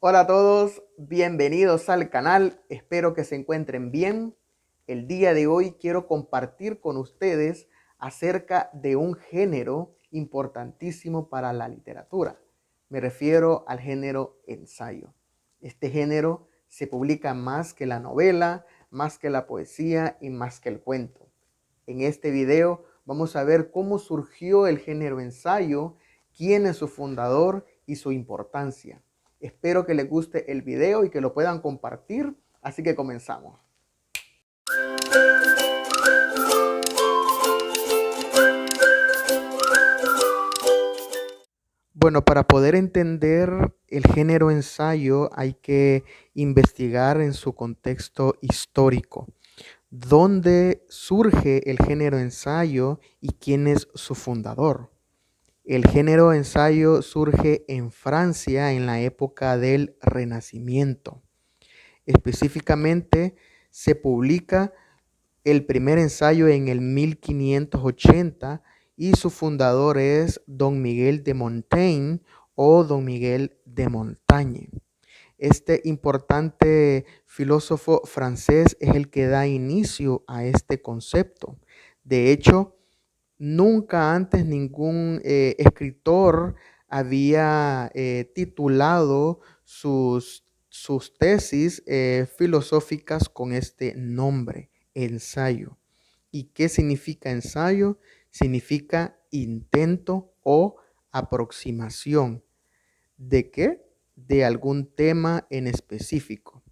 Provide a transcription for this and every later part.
Hola a todos, bienvenidos al canal, espero que se encuentren bien. El día de hoy quiero compartir con ustedes acerca de un género importantísimo para la literatura. Me refiero al género ensayo. Este género se publica más que la novela, más que la poesía y más que el cuento. En este video vamos a ver cómo surgió el género ensayo, quién es su fundador y su importancia. Espero que les guste el video y que lo puedan compartir, así que comenzamos. Bueno, para poder entender el género ensayo hay que investigar en su contexto histórico. ¿Dónde surge el género ensayo y quién es su fundador? El género ensayo surge en Francia en la época del Renacimiento. Específicamente se publica el primer ensayo en el 1580 y su fundador es Don Miguel de Montaigne o Don Miguel de Montaigne. Este importante filósofo francés es el que da inicio a este concepto. De hecho, nunca antes ningún escritor había titulado sus tesis filosóficas con este nombre, ensayo. ¿Y qué significa ensayo? Significa intento o aproximación. ¿De qué? De algún tema en específico.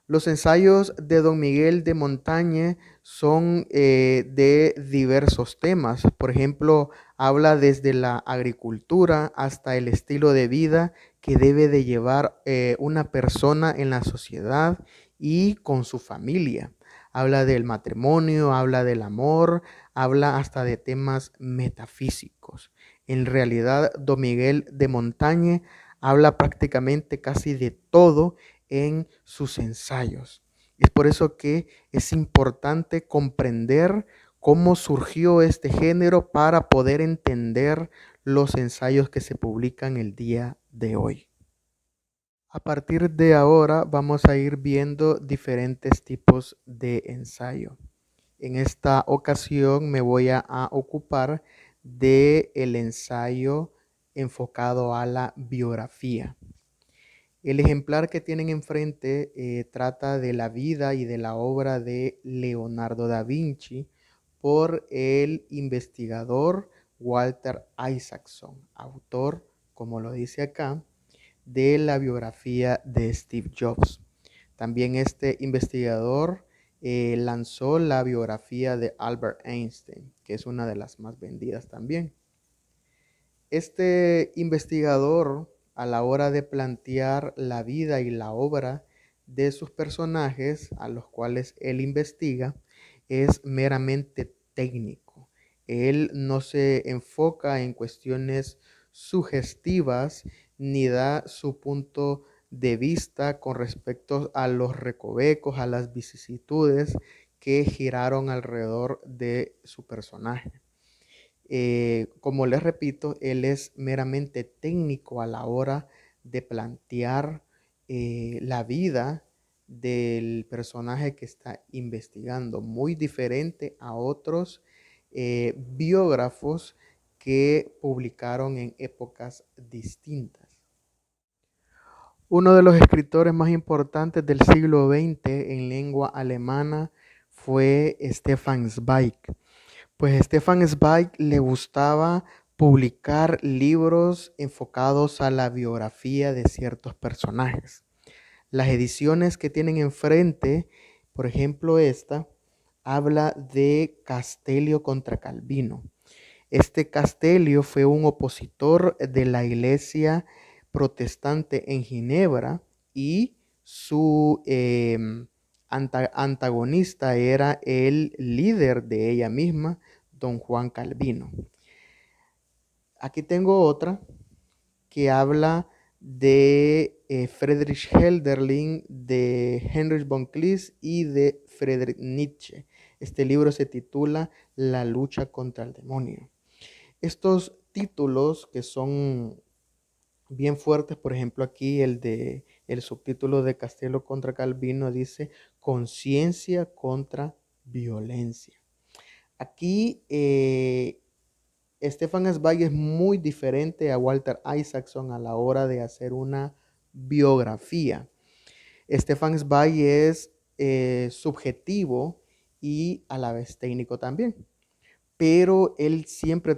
Los ensayos de Don Miguel de Montaigne son de diversos temas. Por ejemplo, habla desde la agricultura hasta el estilo de vida que debe de llevar una persona en la sociedad y con su familia. Habla del matrimonio, habla del amor, habla hasta de temas metafísicos. En realidad, Don Miguel de Montaigne habla prácticamente casi de todo en sus ensayos. Es por eso que es importante comprender cómo surgió este género para poder entender los ensayos que se publican el día de hoy. A partir de ahora vamos a ir viendo diferentes tipos de ensayo. En esta ocasión me voy a ocupar del ensayo enfocado a la biografía. El ejemplar que tienen enfrente trata de la vida y de la obra de Leonardo da Vinci por el investigador Walter Isaacson, autor, como lo dice acá, de la biografía de Steve Jobs. También este investigador lanzó la biografía de Albert Einstein, que es una de las más vendidas también. Este investigador, a la hora de plantear la vida y la obra de sus personajes a los cuales él investiga, es meramente técnico. Él no se enfoca en cuestiones sugestivas ni da su punto de vista con respecto a los recovecos, a las vicisitudes que giraron alrededor de su personaje. Como les repito, él es meramente técnico a la hora de plantear la vida del personaje que está investigando, muy diferente a otros biógrafos que publicaron en épocas distintas. Uno de los escritores más importantes del siglo XX en lengua alemana fue Stefan Zweig. Pues Stefan Zweig le gustaba publicar libros enfocados a la biografía de ciertos personajes. Las ediciones que tienen enfrente, por ejemplo esta, habla de Castelio contra Calvino. Este Castelio fue un opositor de la iglesia protestante en Ginebra y su antagonista era el líder de ella misma, don Juan Calvino. Aquí tengo otra que habla de Friedrich Hölderlin, de Heinrich von Kleist y de Friedrich Nietzsche. Este libro se titula La lucha contra el demonio. Estos títulos que son bien fuertes, por ejemplo aquí el de El subtítulo de Castelo contra Calvino dice Conciencia contra violencia. Aquí Stefan Zweig es muy diferente a Walter Isaacson a la hora de hacer una biografía. Stefan Zweig es subjetivo y a la vez técnico también, pero él siempre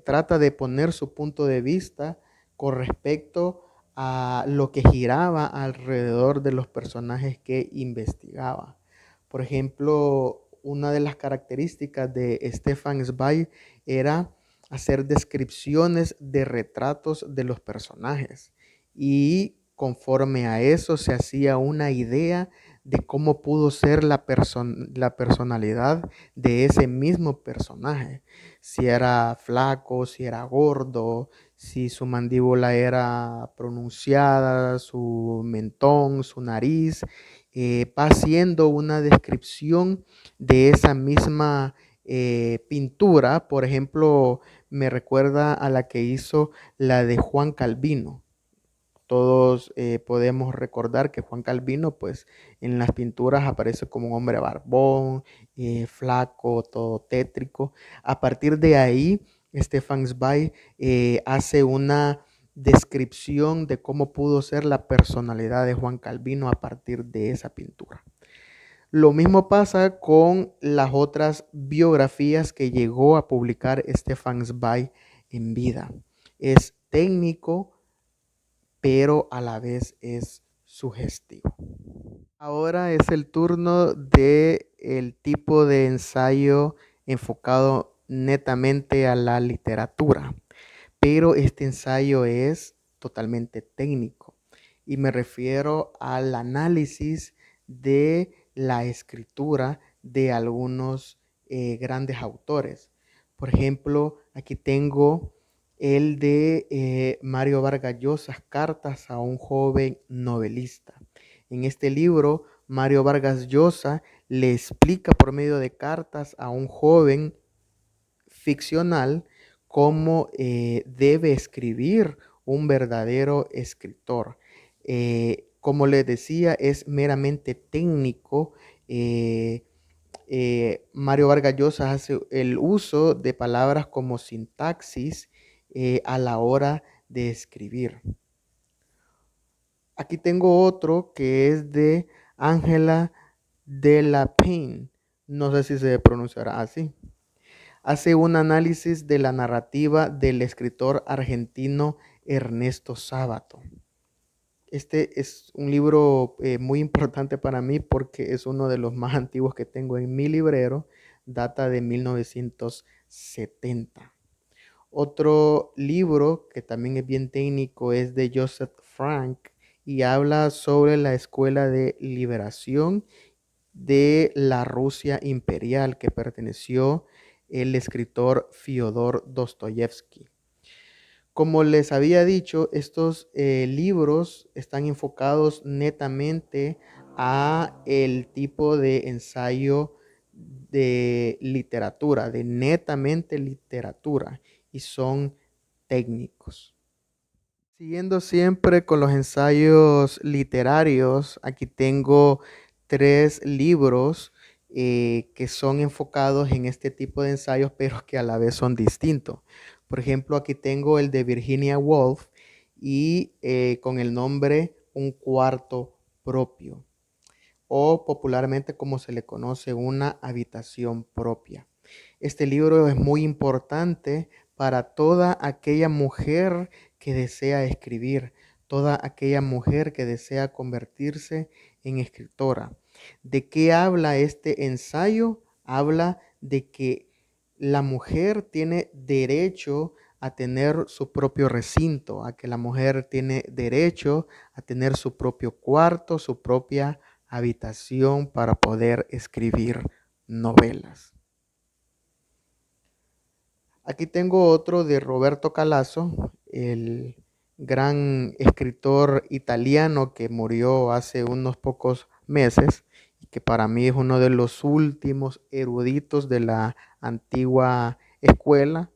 trata de poner su punto de vista con respecto a lo que giraba alrededor de los personajes que investigaba. Por ejemplo, una de las características de Stefan Zweig era hacer descripciones de retratos de los personajes y conforme a eso se hacía una idea de cómo pudo ser la personalidad de ese mismo personaje. Si era flaco, si era gordo, si su mandíbula era pronunciada, su mentón, su nariz. Va haciendo una descripción de esa misma pintura. Por ejemplo, me recuerda a la que hizo la de Juan Calvino. Todos podemos recordar que Juan Calvino, pues en las pinturas aparece como un hombre barbón, flaco, todo tétrico. A partir de ahí, Stefan Zweig hace una descripción de cómo pudo ser la personalidad de Juan Calvino a partir de esa pintura. Lo mismo pasa con las otras biografías que llegó a publicar Stefan Zweig en vida. Es técnico, pero a la vez es sugestivo. Ahora es el turno de el tipo de ensayo enfocado netamente a la literatura, pero este ensayo es totalmente técnico y me refiero al análisis de la escritura de algunos grandes autores. Por ejemplo, aquí tengo el de Mario Vargas Llosa, Cartas a un joven novelista. En este libro, Mario Vargas Llosa le explica por medio de cartas a un joven ficcional cómo debe escribir un verdadero escritor. Como les decía, es meramente técnico. Mario Vargas Llosa hace el uso de palabras como sintaxis a la hora de escribir. Aquí tengo otro que es de Ángela de la Payne. No sé si se pronunciará así. Hace un análisis de la narrativa del escritor argentino Ernesto Sábato. Este es un libro muy importante para mí porque es uno de los más antiguos que tengo en mi librero. Data de 1970. Otro libro que también es bien técnico es de Joseph Frank y habla sobre la escuela de liberación de la Rusia imperial que perteneció el escritor Fyodor Dostoyevsky. Como les había dicho, estos libros están enfocados netamente a el tipo de ensayo de literatura, de netamente literatura, y son técnicos. Siguiendo siempre con los ensayos literarios, aquí tengo 3 libros que son enfocados en este tipo de ensayos, pero que a la vez son distintos. Por ejemplo, aquí tengo el de Virginia Woolf y con el nombre Un cuarto propio, o popularmente como se le conoce, Una habitación propia. Este libro es muy importante para toda aquella mujer que desea escribir, toda aquella mujer que desea convertirse en escritora. ¿De qué habla este ensayo? Habla de que la mujer tiene derecho a tener su propio recinto, a que la mujer tiene derecho a tener su propio cuarto, su propia habitación para poder escribir novelas. Aquí tengo otro de Roberto Calasso, el gran escritor italiano que murió hace unos pocos meses y que para mí es uno de los últimos eruditos de la antigua escuela.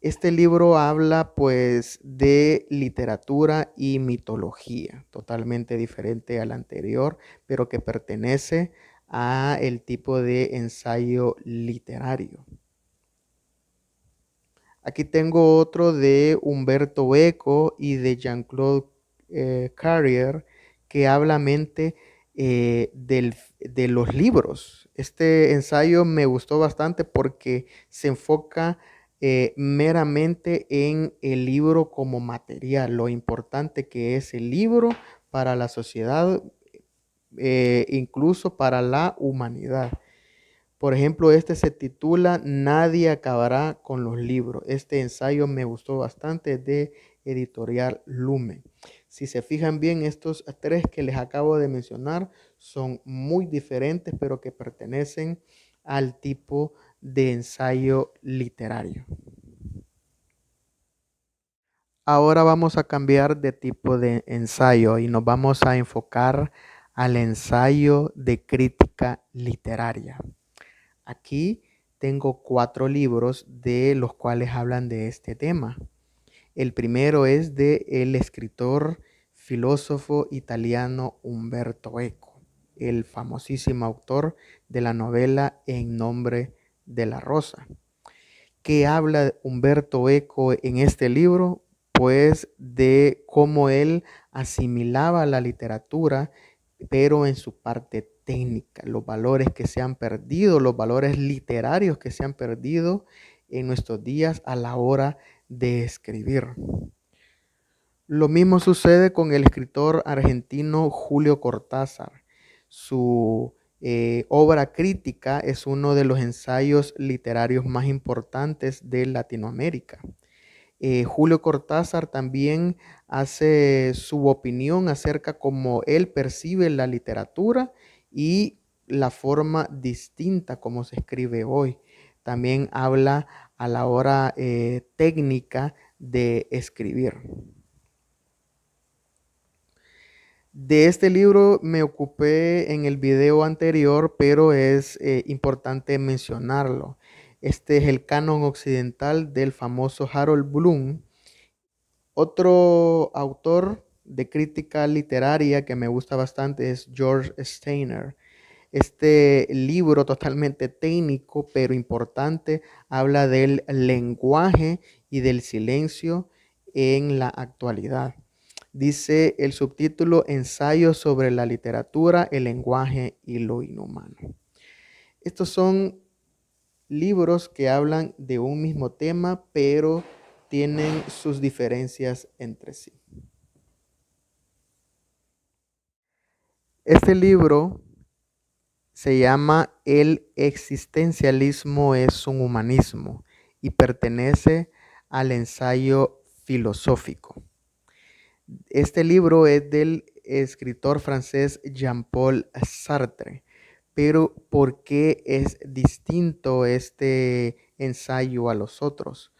Este libro habla pues de literatura y mitología, totalmente diferente al anterior, pero que pertenece a el tipo de ensayo literario. Aquí tengo otro de Humberto Eco y de Jean-Claude Carrier que habla mente de los libros. Este ensayo me gustó bastante porque se enfoca meramente en el libro como material, lo importante que es el libro para la sociedad, incluso para la humanidad. Por ejemplo, este se titula Nadie acabará con los libros. Este ensayo me gustó bastante, de Editorial Lumen. Si se fijan bien, estos tres que les acabo de mencionar son muy diferentes, pero que pertenecen al tipo de ensayo literario. Ahora vamos a cambiar de tipo de ensayo y nos vamos a enfocar al ensayo de crítica literaria. Aquí tengo 4 libros de los cuales hablan de este tema. El primero es de el escritor, filósofo italiano Umberto Eco, el famosísimo autor de la novela En nombre de la rosa. ¿Qué habla Humberto Eco en este libro? Pues de cómo él asimilaba la literatura, pero en su parte técnica, los valores que se han perdido, los valores literarios que se han perdido en nuestros días a la hora de escribir. Lo mismo sucede con el escritor argentino Julio Cortázar. Su obra crítica es uno de los ensayos literarios más importantes de Latinoamérica. Julio Cortázar también hace su opinión acerca cómo él percibe la literatura y la forma distinta como se escribe hoy. También habla a la hora técnica de escribir. De este libro me ocupé en el video anterior, pero es importante mencionarlo. Este es el canon occidental del famoso Harold Bloom. Otro autor de crítica literaria que me gusta bastante es George Steiner. Este libro totalmente técnico, pero importante, habla del lenguaje y del silencio en la actualidad. Dice el subtítulo Ensayo sobre la literatura, el lenguaje y lo inhumano. Estos son libros que hablan de un mismo tema, pero tienen sus diferencias entre sí. Este libro se llama El existencialismo es un humanismo y pertenece al ensayo filosófico. Este libro es del escritor francés Jean-Paul Sartre. Pero ¿por qué es distinto este ensayo a los otros?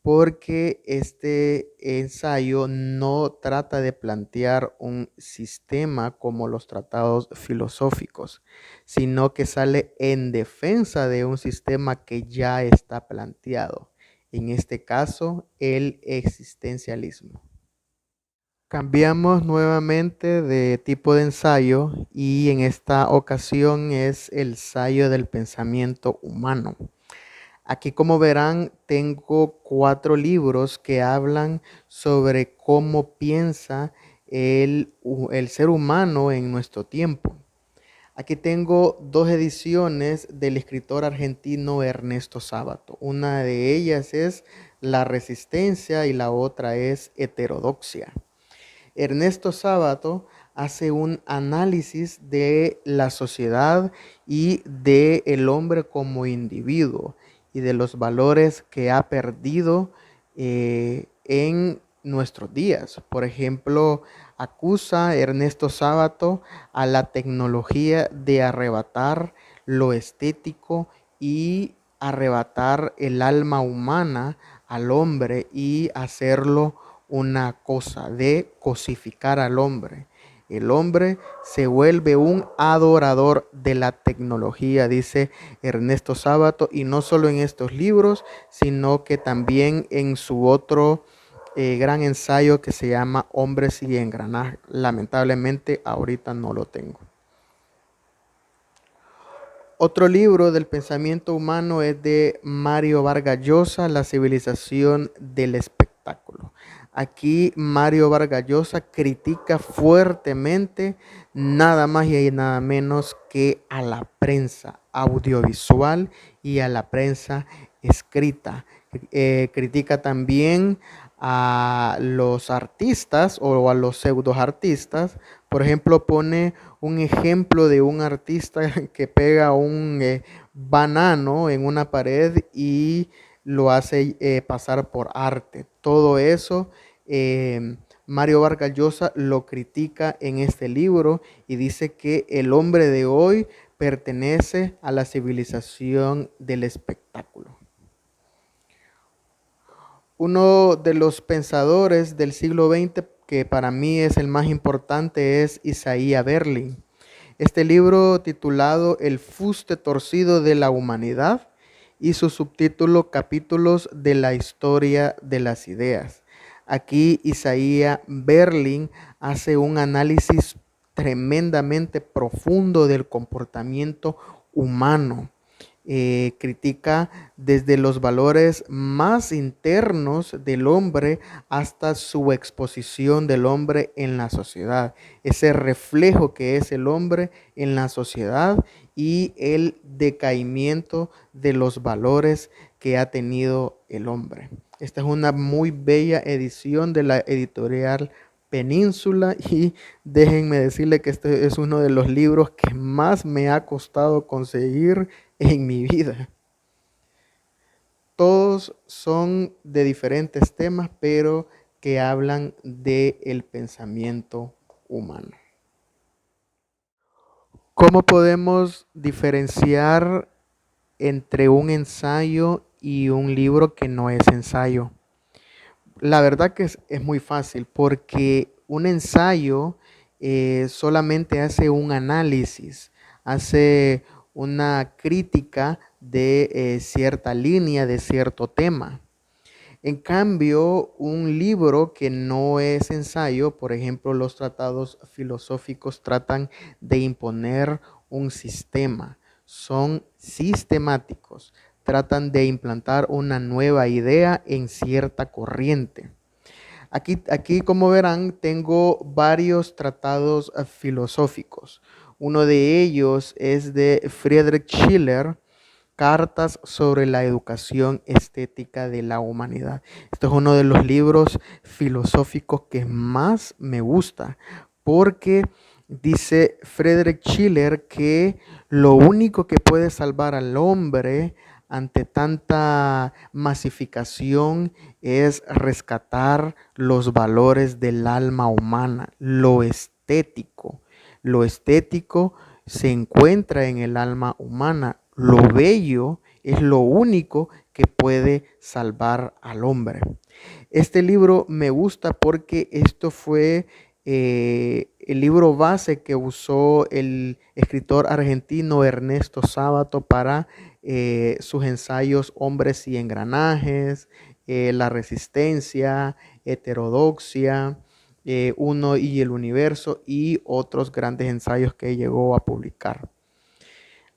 Porque este ensayo no trata de plantear un sistema como los tratados filosóficos, sino que sale en defensa de un sistema que ya está planteado. En este caso, el existencialismo. Cambiamos nuevamente de tipo de ensayo y en esta ocasión es el ensayo del pensamiento humano. Aquí, como verán, tengo 4 libros que hablan sobre cómo piensa el ser humano en nuestro tiempo. Aquí tengo 2 ediciones del escritor argentino Ernesto Sábato. Una de ellas es La Resistencia y la otra es Heterodoxia. Ernesto Sábato hace un análisis de la sociedad y de el hombre como individuo y de los valores que ha perdido en nuestros días. Por ejemplo, acusa Ernesto Sábato a la tecnología de arrebatar lo estético y arrebatar el alma humana al hombre y hacerlo una cosa, de cosificar al hombre. El hombre se vuelve un adorador de la tecnología, dice Ernesto Sábato, y no solo en estos libros, sino que también en su otro gran ensayo que se llama Hombres y Engranaje. Lamentablemente ahorita no lo tengo. Otro libro del pensamiento humano es de Mario Vargas Llosa, La civilización del espectáculo. Aquí Mario Vargas Llosa critica fuertemente nada más y nada menos que a la prensa audiovisual y a la prensa escrita. Critica también a los artistas o a los pseudoartistas. Por ejemplo, pone un ejemplo de un artista que pega un banano en una pared y lo hace pasar por arte. Todo eso Mario Vargas Llosa lo critica en este libro y dice que el hombre de hoy pertenece a la civilización del espectáculo. Uno de los pensadores del siglo XX que para mí es el más importante es Isaiah Berlin. Este libro titulado El fuste torcido de la humanidad y su subtítulo Capítulos de la historia de las ideas. Aquí Isaiah Berlin hace un análisis tremendamente profundo del comportamiento humano. Critica desde los valores más internos del hombre hasta su exposición del hombre en la sociedad, ese reflejo que es el hombre en la sociedad y el decaimiento de los valores que ha tenido el hombre. Esta es una muy bella edición de la editorial Península y déjenme decirle que este es uno de los libros que más me ha costado conseguir en mi vida. Todos son de diferentes temas, pero que hablan del pensamiento humano. ¿Cómo podemos diferenciar entre un ensayo y un libro que no es ensayo? La verdad que es muy fácil porque un ensayo solamente hace un análisis, hace una crítica de cierta línea, de cierto tema. En cambio, un libro que no es ensayo, por ejemplo, los tratados filosóficos tratan de imponer un sistema, son sistemáticos, tratan de implantar una nueva idea en cierta corriente. Aquí, como verán, tengo varios tratados filosóficos. Uno de ellos es de Friedrich Schiller, Cartas sobre la educación estética de la humanidad. Este es uno de los libros filosóficos que más me gusta porque dice Friedrich Schiller que lo único que puede salvar al hombre ante tanta masificación es rescatar los valores del alma humana, lo estético. Lo estético se encuentra en el alma humana. Lo bello es lo único que puede salvar al hombre. Este libro me gusta porque esto fue el libro base que usó el escritor argentino Ernesto Sábato para sus ensayos Hombres y Engranajes, La Resistencia, Heterodoxia, Uno y el Universo y otros grandes ensayos que llegó a publicar.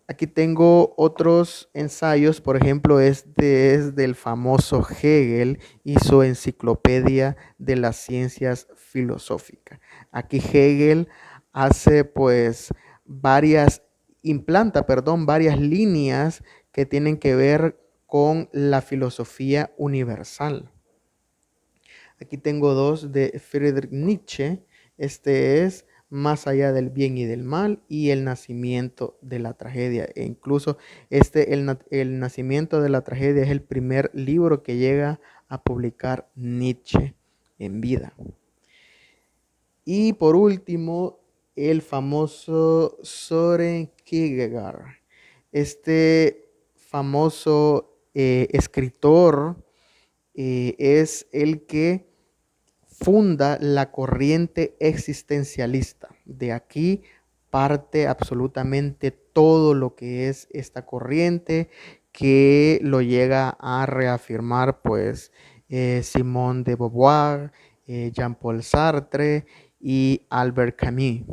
Aquí tengo otros ensayos, por ejemplo, este es del famoso Hegel y su enciclopedia de las ciencias filosóficas. Aquí Hegel hace pues varias líneas que tienen que ver con la filosofía universal. Aquí tengo dos de Friedrich Nietzsche. Este es Más allá del bien y del mal y El nacimiento de la tragedia. E incluso el nacimiento de la tragedia es el primer libro que llega a publicar Nietzsche en vida. Y por último, el famoso Søren Kierkegaard. Este famoso escritor es el que funda la corriente existencialista. De aquí parte absolutamente todo lo que es esta corriente que lo llega a reafirmar pues Simone de Beauvoir, Jean-Paul Sartre y Albert Camus.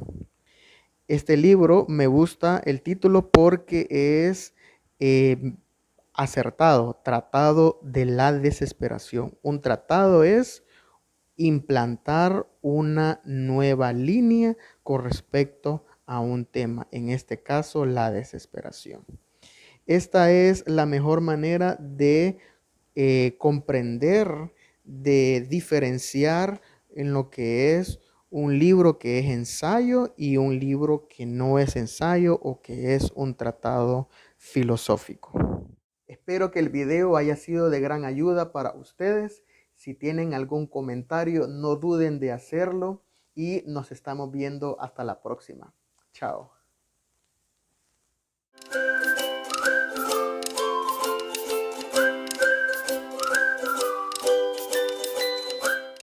Este libro me gusta el título porque es eh, acertado, Tratado de la Desesperación. Un tratado es implantar una nueva línea con respecto a un tema, en este caso la desesperación. Esta es la mejor manera de comprender, de diferenciar en lo que es un libro que es ensayo y un libro que no es ensayo o que es un tratado filosófico. Espero que el video haya sido de gran ayuda para ustedes. Si tienen algún comentario, no duden de hacerlo y nos estamos viendo hasta la próxima. Chao.